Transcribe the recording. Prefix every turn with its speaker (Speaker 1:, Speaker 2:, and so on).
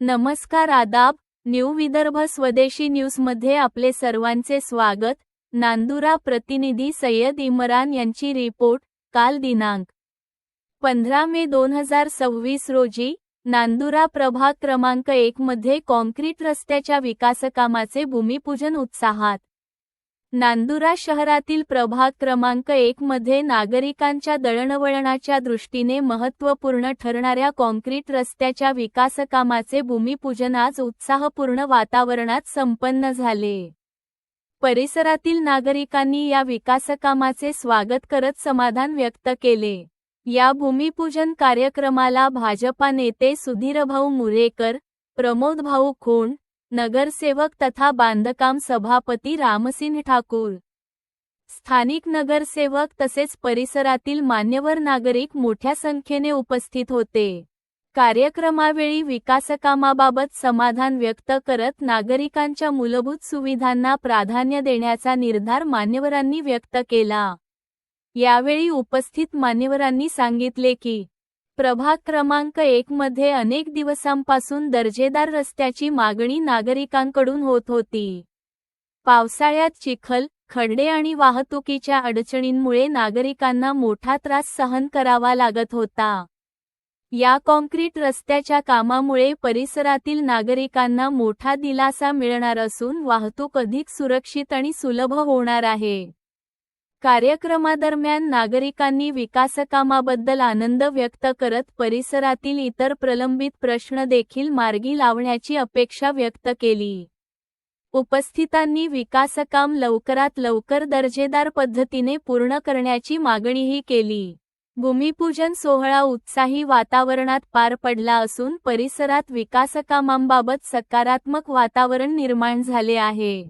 Speaker 1: नमस्कार आदाब, न्यू विदर्भ स्वदेशी न्यूजमध्ये आपले सर्वांचे स्वागत। नांदुरा प्रतिनिधी सय्यद इम्रान यांची रिपोर्ट। काल दिनांक 15 मे 2026 रोजी नांदुरा प्रभाग क्रमांक 1 मध्ये कॉन्क्रीट रस्त्याच्या विकासकामाचे भूमिपूजन उत्साहात। नांदुरा शहरातील प्रभाग क्रमांक 1 मध्ये नागरिकांच्या दळणवळणाच्या दृष्टीने महत्त्वपूर्ण ठरणाऱ्या कॉन्क्रीट रस्त्याच्या विकासकामाचे भूमिपूजन आज उत्साहपूर्ण वातावरणात संपन्न झाले। परिसरातील नागरिकांनी या विकासकामाचे स्वागत करत समाधान व्यक्त केले। या भूमिपूजन कार्यक्रमाला भाजपा नेते सुधीरभाऊ मुरेकर, प्रमोदभाऊ खोंड, नगरसेवक तथा बांधकाम सभापती रामसिंह ठाकूर, स्थानिक नगरसेवक तसेच परिसरातील मान्यवर नागरिक मोठ्या संख्येने उपस्थित होते। कार्यक्रमावेळी विकासकामाबाबत समाधान व्यक्त करत नागरिकांच्या मूलभूत सुविधांना प्राधान्य देण्याचा निर्धार मान्यवरांनी व्यक्त केला। यावेळी उपस्थित मान्यवरांनी सांगितले की प्रभाग क्रमांक 1 मध्ये अनेक दिवसांपासून दर्जेदार रस्त्याची मागणी नागरिकांकडून होत होती। पावसाळ्यात चिखल, खड्डे आणि वाहतुकीच्या अडचणींमुळे नागरिकांना मोठा त्रास सहन करावा लागत होता। या कॉन्क्रीट रस्त्याच्या कामामुळे परिसरातील नागरिकांना मोठा दिलासा मिळणार असून वाहतूक अधिक सुरक्षित आणि सुलभ होणार आहे। कार्यक्रमादरम्यान नागरिकांनी विकासकामाबद्दल आनंद व्यक्त करत परिसरातील इतर प्रलंबित प्रश्न देखील मार्गी लावण्याची अपेक्षा व्यक्त केली। उपस्थितांनी विकासकाम लवकरात लवकर दर्जेदार पद्धतीने पूर्ण करण्याची मागणीही केली। भूमिपूजन सोहळा उत्साही वातावरणात पार पडला असून परिसरात विकासकामांबाबत सकारात्मक वातावरण निर्माण झाले आहे।